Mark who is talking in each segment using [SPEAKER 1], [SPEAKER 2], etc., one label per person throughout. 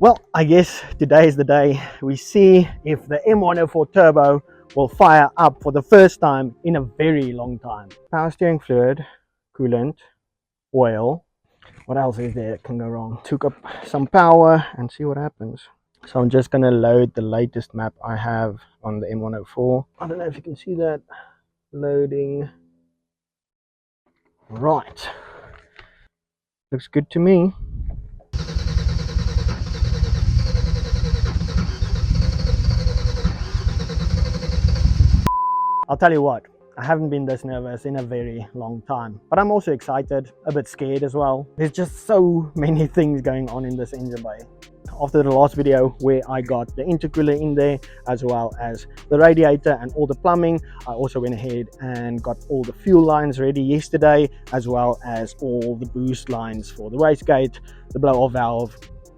[SPEAKER 1] Well, I guess today is the day we see if the M104 Turbo will fire up for the first time in a very long time. Power steering fluid, coolant, oil. What else is there that can go wrong? Took up some power and see what happens. So I'm just going to load the latest map I have on the M104. I don't know if you can see that. Loading. Right. Looks good to me. I'll tell you what, I haven't been this nervous in a very long time, but I'm also excited, a bit scared as well. There's just so many things going on in this engine bay. After the last video where I got the intercooler in there, as well as the radiator and all the plumbing, I also went ahead and got all the fuel lines ready yesterday, as well as all the boost lines for the wastegate, the blow-off valve,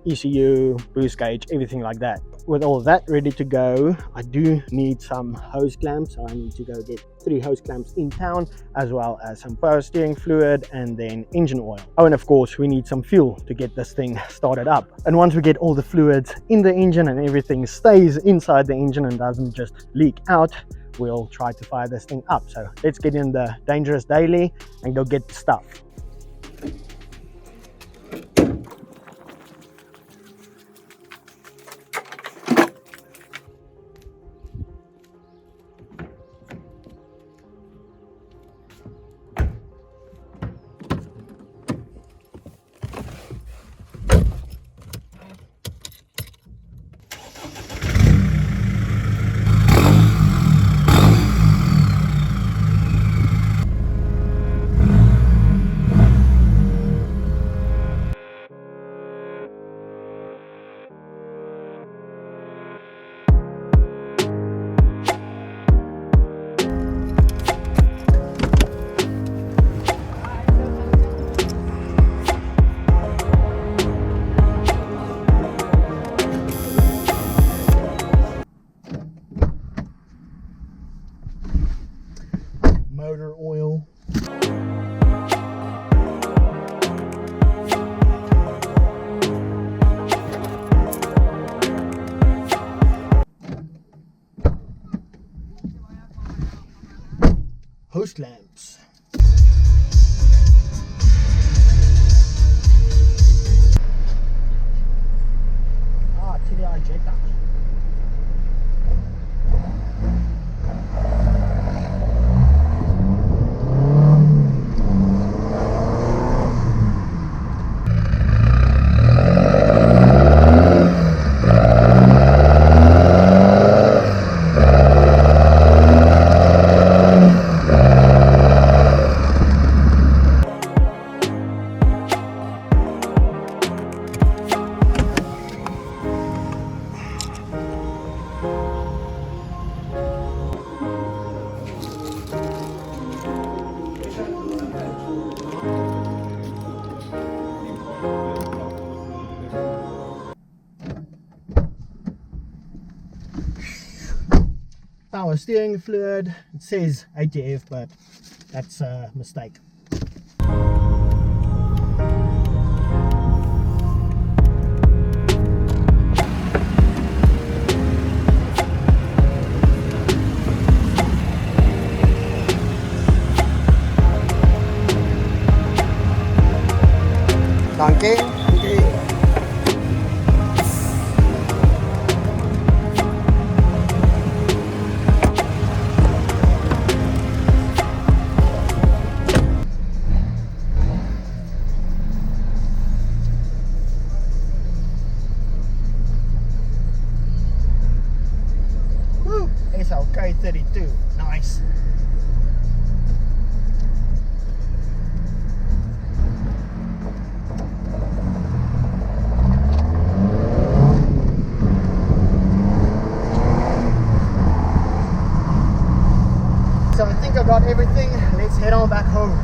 [SPEAKER 1] ECU, boost gauge, everything like that. With all that ready to go, I do need some hose clamps, so I need to go get 3 hose clamps in town, as well as some power steering fluid and then engine oil. Oh, and of course we need some fuel to get this thing started up. And once we get all the fluids in the engine and everything stays inside the engine and doesn't just leak out, we'll try to fire this thing up. So let's get in the dangerous daily and go get the stuff. Motor oil. Hose lamps. TDI injector. Power steering fluid. It says ATF, but that's a mistake. Danke. SLK 32, nice. So I think I got everything. Let's head on back home.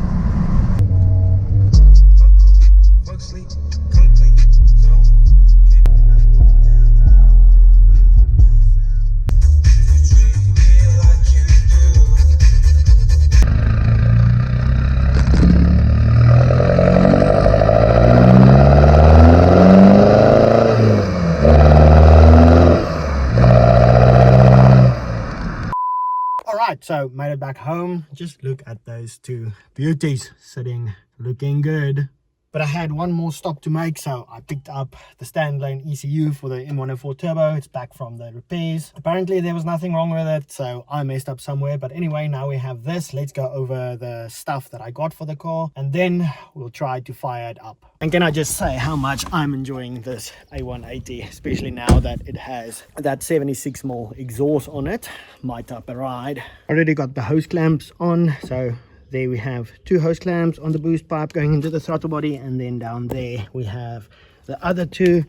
[SPEAKER 1] So made it back home. Just look at those two beauties sitting, looking good. But I had one more stop to make, so I picked up the standalone ECU for the M104 Turbo. It's back from the repairs. Apparently there was nothing wrong with it, so I messed up somewhere. But anyway, now we have this. Let's go over the stuff that I got for the car, and then we'll try to fire it up. And can I just say how much I'm enjoying this A180, especially now that it has that 76mm exhaust on it. My type of ride. Already got the hose clamps on, so there we have two hose clamps on the boost pipe going into the throttle body, and then down there we have the other two,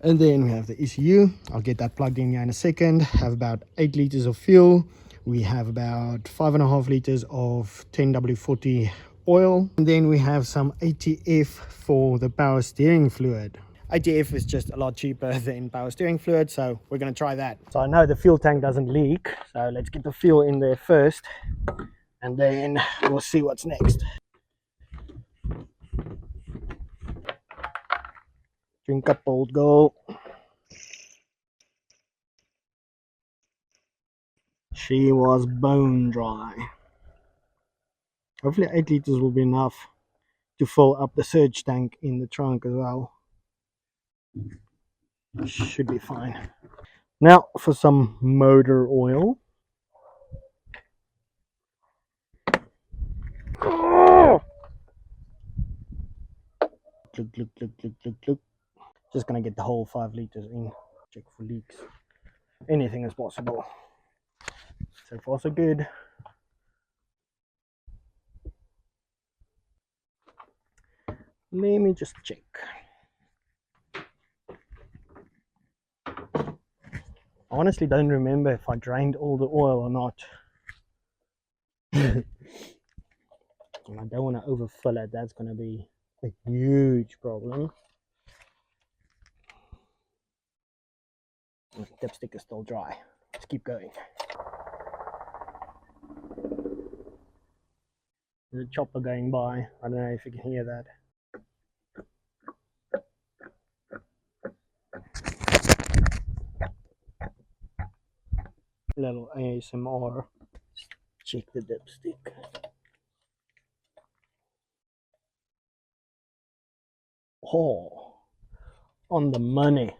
[SPEAKER 1] and then we have the ECU. I'll get that plugged in here in a second. Have about 8 liters of fuel. We have about 5.5 liters of 10W40 oil, and then we have some ATF for the power steering fluid. ATF is just a lot cheaper than power steering fluid, so we're going to try that. So I know the fuel tank doesn't leak, so let's get the fuel in there first, and then we'll see what's next. Drink up, old girl. She was bone dry. Hopefully 8 liters will be enough to fill up the surge tank in the trunk as well. Should be fine. Now for some motor oil. Oh! Look. Just gonna get the whole 5 liters in. Check for leaks. Anything is possible. So far so good. Let me just check. I honestly don't remember if I drained all the oil or not. And I don't want to overfill it. That's going to be a huge problem. The dipstick is still dry. Let's keep going. There's a chopper going by. I don't know if you can hear that. Little ASMR. Check the dipstick. Oh, on the money.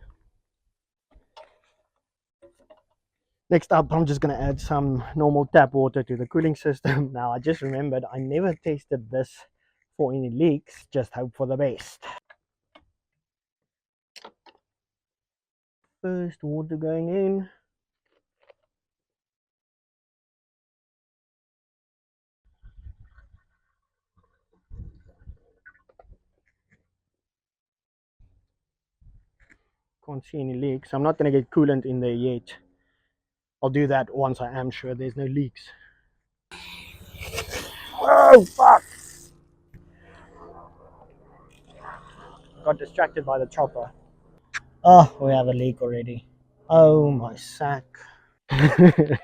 [SPEAKER 1] Next up, I'm just going to add some normal tap water to the cooling system. Now, I just remembered I never tested this for any leaks. Just hope for the best. First water going in. Can't see any leaks. I'm not going to get coolant in there yet. I'll do that once I am sure there's no leaks. Oh, fuck! Got distracted by the chopper. Oh, we have a leak already. Oh, my sack. Here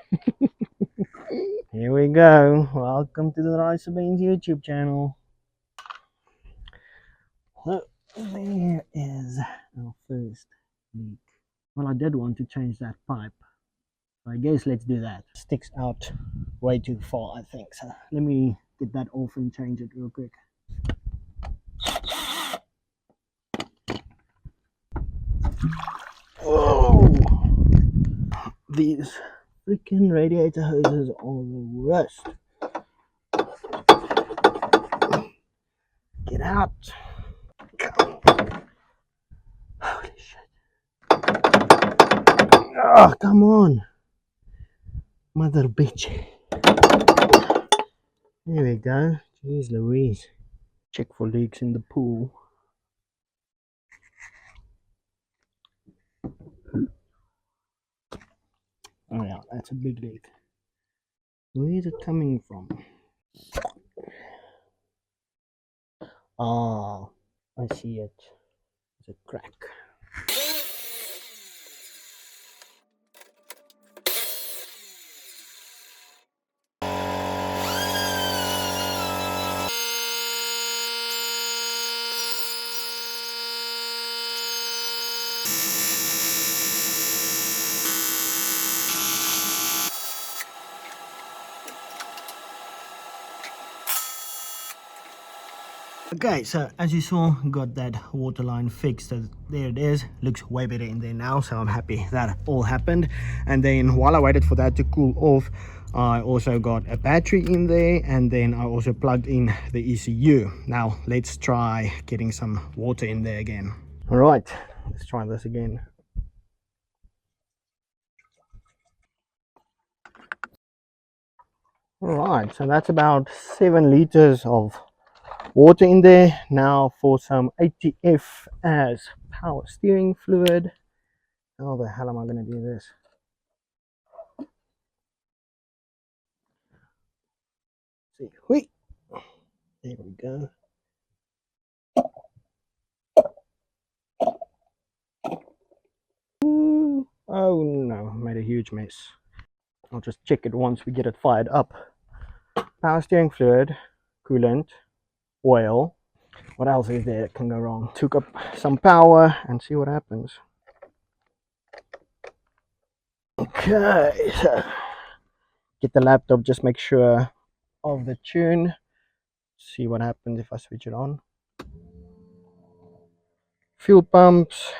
[SPEAKER 1] we go. Welcome to the Rice Beans YouTube channel. So, there is our first leak. Well, I did want to change that pipe. So I guess let's do that. Sticks out way too far, I think. So let me get that off and change it real quick. Oh, these freaking radiator hoses are the worst. Get out. Holy shit. Oh, come on. Mother bitch. There we go. Jeez Louise. Check for leaks in the pool. Oh yeah, that's a big leak. Where is it coming from? Oh, I see it. It's a crack. Okay, so as you saw, got that water line fixed, so there it is. Looks way better in there now, so I'm happy that all happened. And then while I waited for that to cool off, I also got a battery in there, and then I also plugged in the ECU. Now let's try getting some water in there again. All right, let's try this again. All right, so that's about 7 liters of water in there. Now for some ATF as power steering fluid. How the hell am I going to do this? See, wait, there we go. Ooh. Oh no, made a huge mess. I'll just check it once we get it fired up. Power steering fluid, coolant, oil. What else is there that can go wrong? Took up some power and see what happens. Okay, so get the laptop, just make sure of the tune. See what happens if I switch it on. Fuel pumps.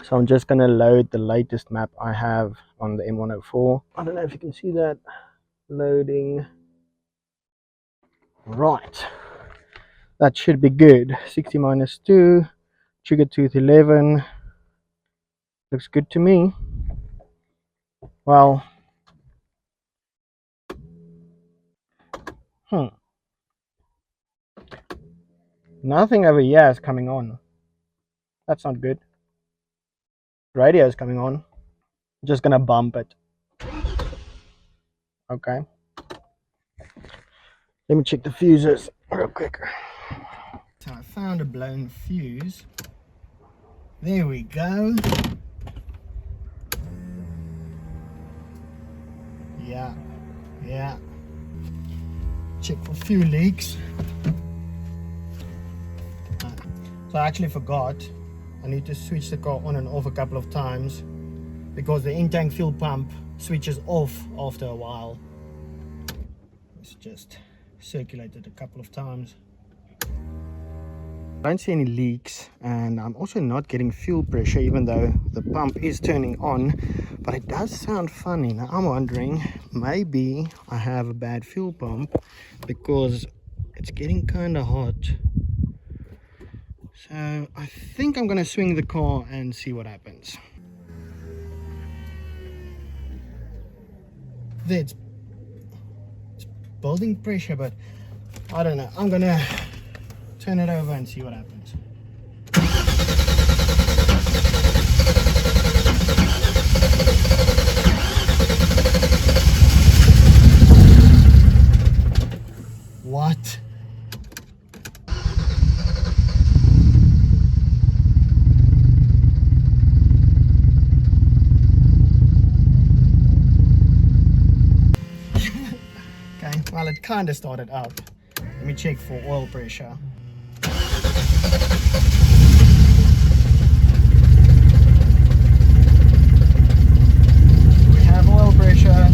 [SPEAKER 1] So I'm just gonna load the latest map I have on the M104. I don't know if you can see that. Loading. Right, that should be good. 60 minus 2, trigger tooth 11. Looks good to me. Well, nothing over here is coming on. That's not good. Radio is coming on. I'm just gonna bump it. Okay. Let me check the fuses real quick. So I found a blown fuse. There we go. Yeah. Check for fuel leaks. So I actually forgot. I need to switch the car on and off a couple of times because the in-tank fuel pump switches off after a while. Let's just circulate it a couple of times. I don't see any leaks, and I'm also not getting fuel pressure even though the pump is turning on, but it does sound funny. Now I'm wondering, maybe I have a bad fuel pump because it's getting kind of hot. So I think I'm gonna swing the car and see what happens. It's building pressure, but I don't know. I'm gonna turn it over and see what happens. What? Okay, well, it kind of started up. Let me check for oil pressure. We have oil pressure.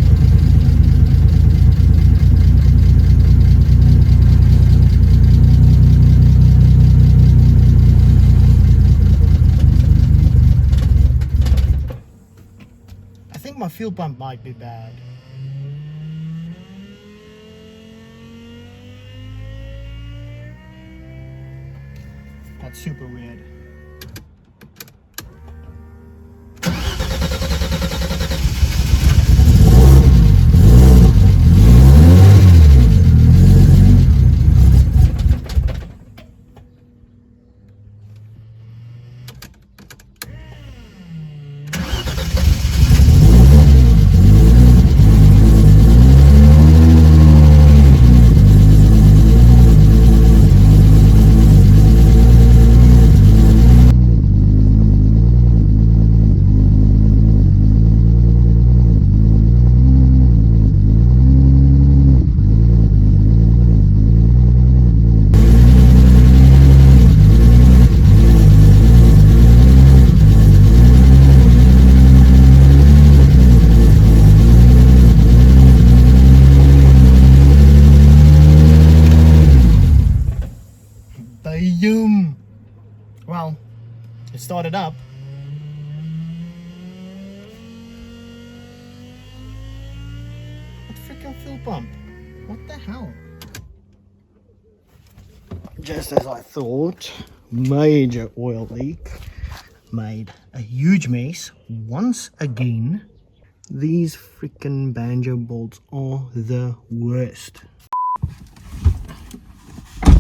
[SPEAKER 1] I think my fuel pump might be bad. That's super weird. started up. What freaking fuel pump? What the hell? Just as I thought, major oil leak. Made a huge mess once again. These freaking banjo bolts are the worst.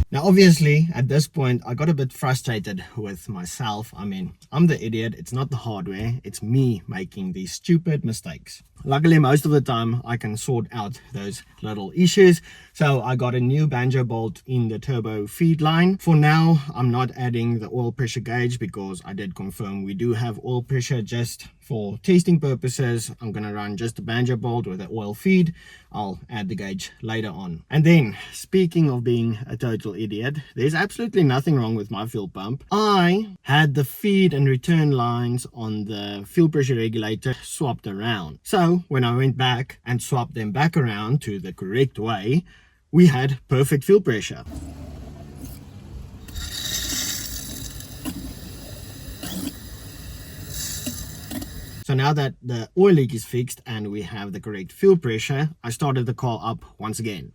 [SPEAKER 1] Now obviously at this point I got a bit frustrated with myself. I mean, I'm the idiot, it's not the hardware, it's me making these stupid mistakes. Luckily most of the time I can sort out those little issues, so I got a new banjo bolt in the turbo feed line. For now I'm not adding the oil pressure gauge because I did confirm we do have oil pressure. Just for testing purposes I'm gonna run just a banjo bolt with an oil feed. I'll add the gauge later on. And then, speaking of being a total idiot, there's absolutely nothing wrong with my fuel pump. I had the feed and return lines on the fuel pressure regulator swapped around. So when I went back and swapped them back around to the correct way, we had perfect fuel pressure. So now that the oil leak is fixed and we have the correct fuel pressure, I started the car up once again.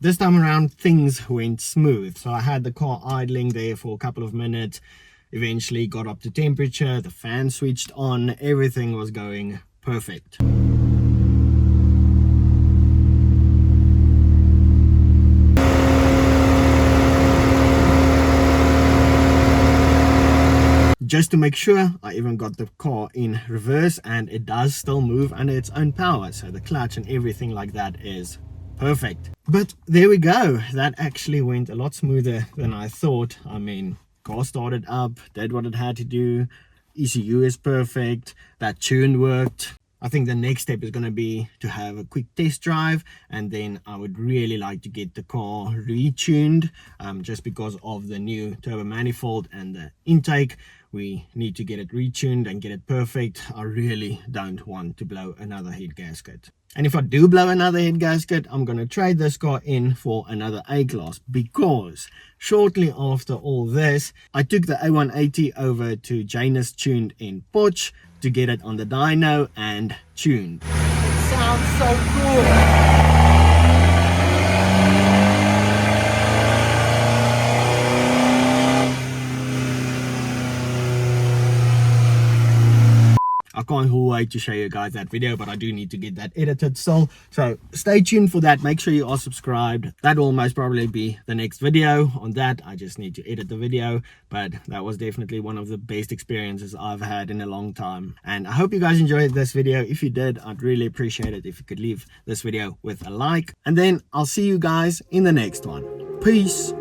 [SPEAKER 1] This time around things went smooth, so I had the car idling there for a couple of minutes, eventually got up to temperature, the fan switched on, everything was going perfect. Just to make sure, I even got the car in reverse and it does still move under its own power, so the clutch and everything like that is perfect. But there we go, that actually went a lot smoother than I thought. I mean, car started up, did what it had to do, ECU is perfect, that tune worked. I think the next step is going to be to have a quick test drive, and then I would really like to get the car retuned, just because of the new turbo manifold and the intake. We need to get it retuned and get it perfect. I really don't want to blow another head gasket. And if I do blow another head gasket, I'm going to trade this car in for another A-Class, because shortly after all this, I took the A180 over to Janus Tuned in Potch to get it on the dyno and tuned. Sounds so cool! I can't wait to show you guys that video, but I do need to get that edited still. So stay tuned for that. Make sure you are subscribed. That will most probably be the next video on that. I just need to edit the video, but that was definitely one of the best experiences I've had in a long time. And I hope you guys enjoyed this video. If you did, I'd really appreciate it if you could leave this video with a like. And then I'll see you guys in the next one. Peace.